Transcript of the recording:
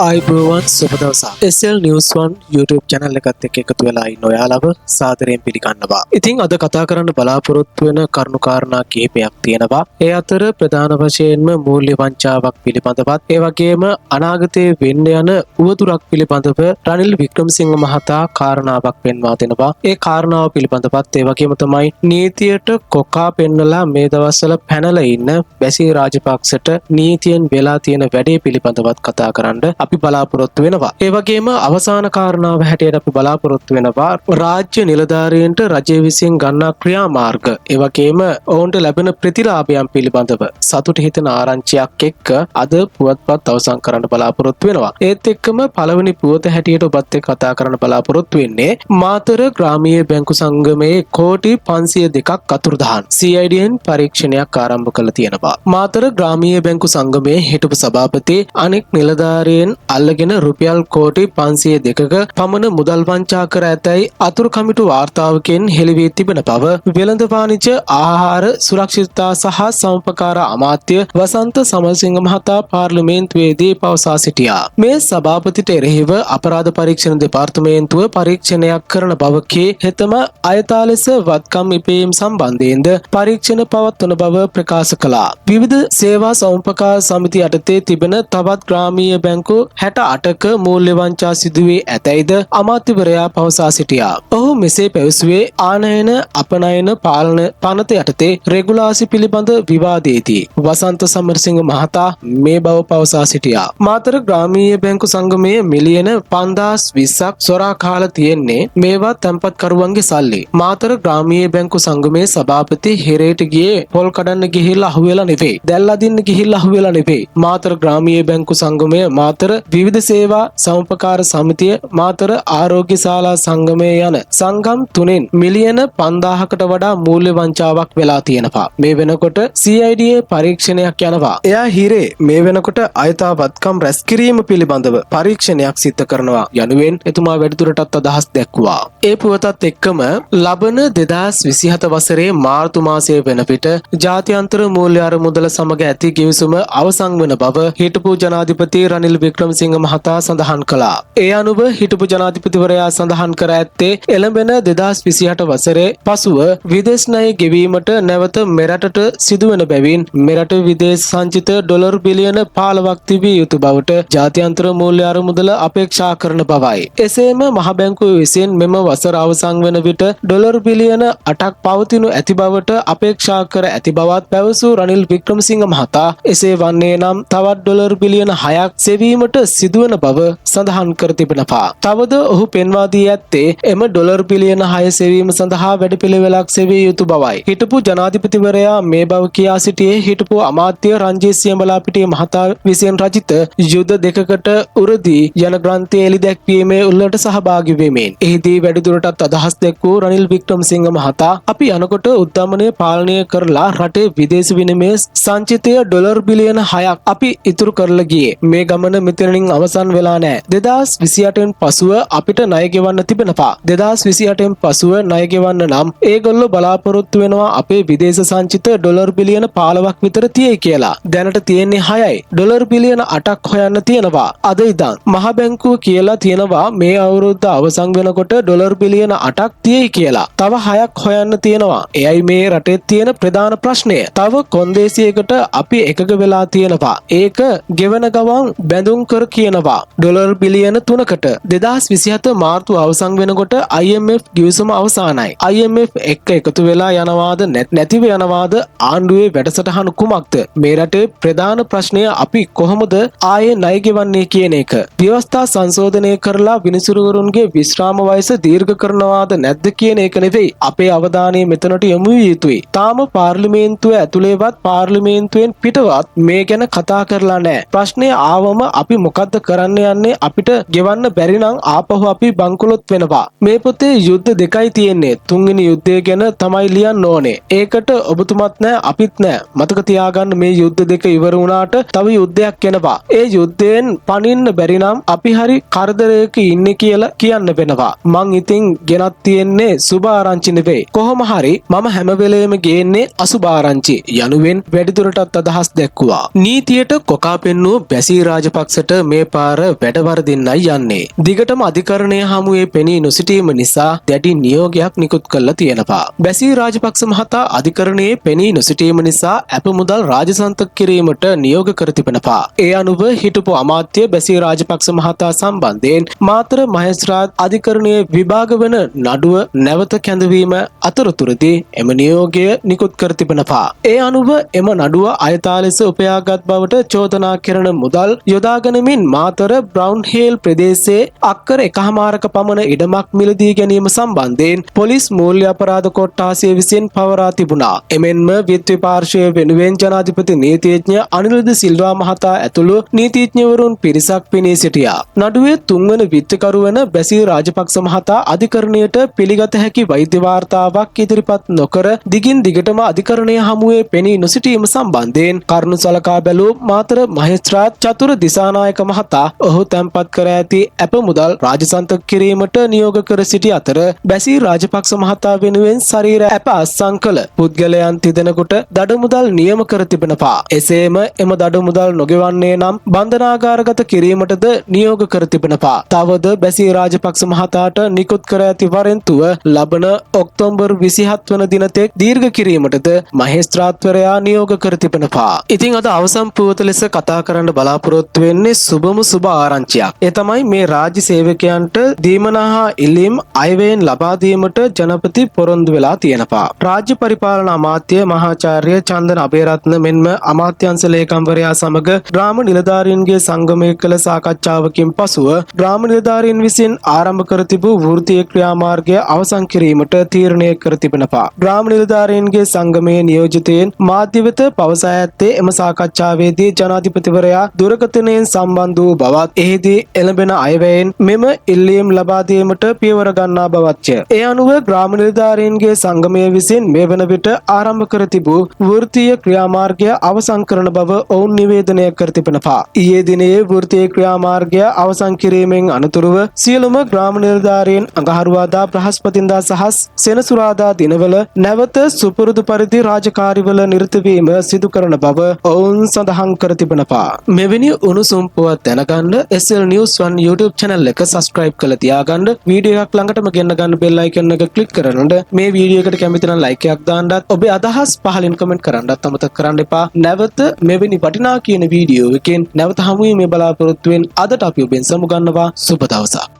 ආයිබෝවන් සුබ දවසක්. SL News 1 YouTube channel එකත් එක්ක එකතු වෙලා ඉන්න ඔයාලව සාදරයෙන් පිළිගන්නවා. ඉතින් අද කතා කරන්න බලාපොරොත්තු වෙන කරුණු කාරණා කිහිපයක් තියෙනවා. ඒ අතර ප්‍රධාන වශයෙන්ම මූල්‍ය වංචාවක් පිළිබඳවත්, ඒ වගේම අනාගතයේ වෙන්න යන උවදුරක් පිළිබඳව රනිල් වික්‍රමසිංහ මහතා කාරණාවක් පෙන්වා දෙනවා. ඒ කාරණාව පිළිබඳවත් ඒ වගේම තමයි නීතියට කොකා පෙන්නලා මේ දවස්වල පැනලා ඉන්න බැසී රාජපක්ෂට නීතියෙන් වෙලා තියෙන වැඩේ පිළිබඳවත් කතා කරන්න අපි බලාපොරොත්තු වෙනවා. ඒ වගේම අවසාන කාරණාව හැටියට අපි බලාපොරොත්තු වෙනවා රාජ්‍ය නිලධාරීන්ට රජය විසින් ගන්නා ක්‍රියාමාර්ග, ඒ වගේම ඔවුන්ට ලැබෙන ප්‍රතිලාභයන් පිළිබඳව සතුට හිතෙන ආරංචියක් එක්ක අද පුවත්පත් අවසන් කරන්න බලාපොරොත්තු වෙනවා. ඒත් එක්කම පළවෙනි පුවත හැටියට ඔබත් එක්ක කතා කරන්න බලාපොරොත්තු වෙන්නේ මාතර ග්‍රාමීය බැංකු සංගමයේ කෝටි 502ක් අතුරුදහන් CIDN පරීක්ෂණයක් ආරම්භ කළ තියෙනවා. මාතර ග්‍රාමීය බැංකු සංගමයේ හිටපු සභාපති අනෙක් නිලධාරීන් අල්ලගෙන රුපියල් කෝටි 502ක පමණ මුදල් වංචා කර ඇතැයි අතුරු කමිටු වාර්තාවකින් හෙළි වී තිබෙන බව වෙළඳ වාණිජ්‍ය ආහාර සුරක්ෂිතතා සහ සම්පකාර අමාත්‍ය වසන්ත සමරසිංහ මහතා පාර්ලිමේන්තුවේදී පවසා සිටියා. මේ සභාපතිට එරෙහිව අපරාධ පරීක්ෂණ දෙපාර්තමේන්තුව පරීක්ෂණයක් කරන බවකී හෙතම අයථා ලෙස වත්කම් ඉපයීම් සම්බන්ධයෙන්ද පරීක්ෂණ පවත්වන බව ප්‍රකාශ කළා. විවිධ සේවා සම්පකාර සමිති යටතේ තිබෙන තවත් ග්‍රාමීය බැංකු 68ක මූල්‍ය වංචා සිදුවී ඇතැයිද අමාත්‍යවරයා පවසා සිටියා. ඔහු මෙසේ පැවසුවේ ආනයන අපනයන පාලන පනත යටතේ රෙගුලාසි පිළිබඳ විවාදයේදී. වසන්ත සමරසිංහ මහතා මේ බව පවසා සිටියා. මාතර ග්‍රාමීය බැංකු සංගමයේ මිලියන 5020ක් සොරා කාලා තියෙන්නේ මේවා තැන්පත්කරුවන්ගේ සල්ලි. මාතර ග්‍රාමීය බැංකු සංගමයේ සභාපති හිරේට ගියේ පොල් කඩන්න ගිහිල්ලා අහුවෙලා නෙවෙයි. දැල් අදින්න ගිහිල්ලා අහුවෙලා නෙවෙයි. මාතර ග්‍රාමීය බැංකු සංගමය, මාතර විවිධ සේවා සමුපකාර සමිතිය, මාතර ආරෝග්‍ය ශාලා සංගමය යන සංගම් තුනෙන් මිලියන 5000කට වඩා මූල්‍ය වංචාවක් වෙලා තියෙනවා. මේ වෙනකොට CIDA පරීක්ෂණයක් යනවා. එයා හිරේ මේ වෙනකොට අයථාවත්කම් රැස් කිරීම පිළිබඳව පරීක්ෂණයක් සිද්ධ කරනවා යනුවෙන් එතුමා වැඩිදුරටත් අදහස් දැක්වුවා. ඒ පුවතත් එක්කම ලබන 2027 වසරේ මාර්තු මාසයේ වෙන විට ජාත්‍යන්තර මූල්‍ය අරමුදල සමග ඇති කිවිසුම අවසන් වන බව හිටපු ජනාධිපති රනිල් වික්‍රමසිංහ මහතා සඳහන් කළා. ඒ අනුව හිටපු ජනාධිපතිවරයා සඳහන් කර ඇත්තේ එළඹෙන 2028 වසරේ පසුව විදේශ ණය ගෙවීමට නැවත මෙරටට සිදුවන බැවින් මෙරට විදේශ සංචිත ඩොලර් බිලියන 15ක් තිබිය යුතු බවට ජාත්‍යන්තර මූල්‍ය අරමුදල අපේක්ෂා කරන බවයි. එසේම මහ බැංකුව විසින් මෙම වසර අවසන් වන විට ඩොලර් බිලියන 8ක් පවතිනු ඇති බවට අපේක්ෂා කර ඇති බවත් පැවසූ රනිල් වික්‍රමසිංහ මහතා එසේ වන්නේ නම් තවත් ඩොලර් බිලියන 6ක් සෙවීමට සිදුවන බව සඳහන් කර තිබෙනවා. තවද ඔහු පෙන්වා දී ඇත්තේ එම ඩොලර් බිලියන 6 සෙවීම සඳහා වැඩපිළිවෙලක් සෙවිය යුතු බවයි. හිටපු ජනාධිපතිවරයා මේ බව කියා සිටියේ හිටපු අමාත්‍ය රංජිත් සියඹලාපිටිය මහතා විසින් රචිත යුද දෙකකට උරදී යන ග්‍රන්ථය එළි දැක්වීමේ උළෙලට සහභාගී වෙමින්. එහිදී වැඩිදුරටත් අදහස් දැක්වූ රනිල් වික්‍රමසිංහ මහතා අපි යනකොට උද්දමනය පාලනය කරලා රටේ විදේශ විනිමය සංචිතය ඩොලර් බිලියන 6ක් අපි ඉතුරු කරලා ගියේ. මේ ගමන මෙතනින් අවසන් වෙලා නැහැ. 2028න් පසුව අපිට ණය ගෙවන්න තිබෙනවා. 2028න් පසුව ණය ගෙවන්න නම් ඒගොල්ලෝ බලාපොරොත්තු වෙනවා අපේ විදේශ සංචිත ඩොලර් බිලියන 15ක් විතර තියෙයි කියලා. දැනට තියෙන්නේ 6යි. ඩොලර් බිලියන 8ක් හොයන්න තියෙනවා. අද ඉඳන් මහ බැංකුව කියලා තියෙනවා මේ අවුරුද්ද අවසන් වෙනකොට ඩොලර් බිලියන 8ක් තියෙයි කියලා. තව 6ක් හොයන්න තියෙනවා. එයයි මේ රටේ තියෙන ප්‍රධාන ප්‍රශ්නය. තව කොන්දේසියකට අපි එකග වෙලා තියෙනවා. ඒක ගෙවන ගමන් බැඳුම් කර කියනවා ඩොලර් බිලියන 3කට. 2027 මාර්තු අවසන් වෙනකොට IMF ගිවිසුම අවසానයි. IMF එක්ක එකතු වෙලා යනවාද නැතිව යනවාද ආණ්ඩුවේ වැඩසටහන කුමක්ද? මේ රටේ ප්‍රධාන ප්‍රශ්නය අපි කොහොමද ආයේ ණය ගෙවන්නේ කියන එක. ව්‍යවස්ථා සංශෝධනය කරලා විනිසුරුවරුන්ගේ විශ්‍රාම වයස දීර්ඝ කරනවාද නැද්ද කියන එක නෙවෙයි අපේ අවධානය මෙතනට යොමු විය යුතුයි. තාම පාර්ලිමේන්තුව ඇතුළේවත් පාර්ලිමේන්තුවෙන් පිටවත් මේ ගැන කතා කරලා නැහැ. ප්‍රශ්නය ආවම අපි මොකද්ද කරන්න යන්නේ? අපිට ගෙවන්න බැරි නම් ආපහු අපි බංකොලොත් වෙනවා. මේ පොතේ යුද්ධ දෙකයි තියෙන්නේ. තුන්වෙනි යුද්ධය ගැන තමයි ලියන්න ඕනේ. ඒකට ඔබතුමත් නැහැ අපිත් නැහැ. මතක තියාගන්න මේ යුද්ධ දෙක ඉවර වුණාට තව යුද්ධයක් එනවා. ඒ යුද්ධයෙන් පනින්න බැරි නම් අපි හරි කරදරයක ඉන්නේ කියලා කියන්න වෙනවා. මං ඉතින් ගෙනත් තියෙන්නේ සුබ ආරංචි නෙවෙයි. කොහොම හරි මම හැම වෙලේම ගේන්නේ අසුබ ආරංචි යනුවෙන් වැඩිදුරටත් අදහස් දැක්වුවා. නීතියට කොකා පෙන්වූ බැසී රාජපක්ෂට මේ පාර වැඩ වර්ධින්නයි යන්නේ. දිගටම අධිකරණය හමුවේ පෙනී නොසිටීම නිසා දැඩි නියෝගයක් නිකුත් කරලා තියෙනවා. බැසී රාජපක්ෂ මහතා අධිකරණයේ පෙනී නොසිටීම නිසා අප මුදල් රාජසන්තක කිරීමට නියෝග කර තිබෙනවා. ඒ අනුව හිටපු අමාත්‍ය බැසී රාජපක්ෂ මහතා සම්බන්ධයෙන් මාතර මහේස්ත්‍රාත් අධිකරණයේ විභාග වන නඩුව නැවත කැඳවීම අතරතුරදී එම නියෝගය නිකුත් කර තිබෙනවා. ඒ අනුව එම නඩුව අයථා ලෙස උපයාගත් බවට චෝදනා කරන මුදල් යොදාගනිමින් මාතර බ්‍රවුන් හේල් ප්‍රදේශයේ අක්කර 1.5ක පමණ ඉඩමක් මිලදී ගැනීම සම්බන්ධයෙන් පොලිස් මූල්‍ය අපරාධ කොට්ටාසය විසින් පවරා තිබුණා. එමෙන්ම විත්ති පාර්ශ්වය වෙනුවෙන් ජනාධිපති නීතිඥ අනිරුද්ධ සිල්වා මහතා ඇතුළු නීතිඥවරුන් පිරිසක් පෙනී සිටියා. නඩුවේ තුන්වන විත්තිකරු වන බැසී රාජපක්ෂ මහතා අධිකරණයට පිළිගත හැකි වෛද්‍ය වාර්තාවක් ඉදිරිපත් නොකර දිගින් දිගටම අධිකරණය හමුවේ පෙනී නොසිටීම සම්බන්ධයෙන් කරුණු සලකා බැලූ මාතර මහේස්ත්‍රාත් චතුර දිසානායක මහතා ඔහු තැන්පත් කර ඇති අප මුදල් රාජසන්තක කිරීමට නියෝග කර සිටි අතර බැසී රාජපක්ෂ මහතා වෙනුවෙන් ශරීර අප අත්සන් කළ පුද්ගලයන් තිදෙනෙකුට දඩ මුදල් නියම කර තිබෙනවා. එසේම එම දඩ මුදල් නොගෙවන්නේ නම් බන්ධනාගාරගත කිරීමටද නියෝග කර තිබෙනවා. තවද බැසී රාජපක්ෂ මහතාට නිකුත් කර ඇති වරෙන්තුව ලබන ඔක්තෝබර් 27 වන දින තෙක් දීර්ඝ කිරීමටද මහේස්ත්‍රාත්වරයා නියෝග කර තිබෙනවා. ඉතින් අද අවසන් පුවත ලෙස කතා කරන්න බලාපොරොත්තු වෙන්නේ සුබම සුබ ආරංචියක්. ඒ තමයි මේ රාජ්‍ය සේවකයන්ට දීමනා හා ඉල්ලීම් අයවැයෙන් ලබා දීමට ජනපති පොරොන්දු වෙලා තියෙනවා. රාජ්‍ය පරිපාලන අමාත්‍ය මහාචාර්ය චන්දන අබේරත්න මෙන්ම අමාත්‍යංශ ලේකම්වරයා සමග ග්‍රාම නිලධාරීන්ගේ සංගමයේ කළ සාකච්ඡාවකින් පසුව ග්‍රාම නිලධාරීන් විසින් ආරම්භ කර තිබූ වෘත්තීය ක්‍රියාමාර්ගය අවසන් කිරීමට තීරණය කර තිබෙනවා. ග්‍රාම නිලධාරීන්ගේ සංගමයේ නියෝජිතයින් මාධ්‍ය වෙත පවසා ඇත්තේ එම සාකච්ඡාවේදී ජනාධිපතිවරයා දුරකථනයෙන් සම්බන්ධ වූ බවත් එහිදී එළඹෙන අයවැයෙන් මෙම ඉල්ලීම් ලබා දීමට පියවර ගන්නා බවත්ය. ඒ අනුව ග්‍රාම නිලධාරීන්ගේ සංගමය විසින් මේ වන විට ආරම්භ කර තිබූ වෘත්තීය ක්‍රියාමාර්ගය අවසන් කරන බව ඔවුන් නිවේදනය කර තිබෙනවා. ඊයේ දිනයේ වෘත්තීය ක්‍රියාමාර්ගය අවසන් කිරීමෙන් අනතුරුව සියලුම ග්‍රාම නිලධාරීන් අඟහරුවාදා බ්‍රහස්පතින්දා සහ සෙනසුරාදා දිනවල නැවත සුපුරුදු පරිදි රාජකාරිවල නිරත වීම සිදු කරන බව ඔවුන් සඳහන් කර තිබෙනවා. මෙවැනි උණුසුම් පුවත් දැනගන්න SL News 1 YouTube channel එක subscribe කරලා තියාගන්න. වීඩියෝ එකක් ළඟටම ගෙන්න ගන්න bell icon එක click කරනොත් මේ වීඩියෝ එකට කැමති නම් like එකක් දාන්නත් ඔබේ අදහස් පහලින් comment කරන්නත් අමතක කරන්න එපා. නැවත මෙවැනි වටිනා කියන වීඩියෝ එකෙන් නැවත හමු වීමේ බලාපොරොත්තුවෙන් අදට අපි ඔබෙන් සමුගන්නවා. සුබ දවසක්.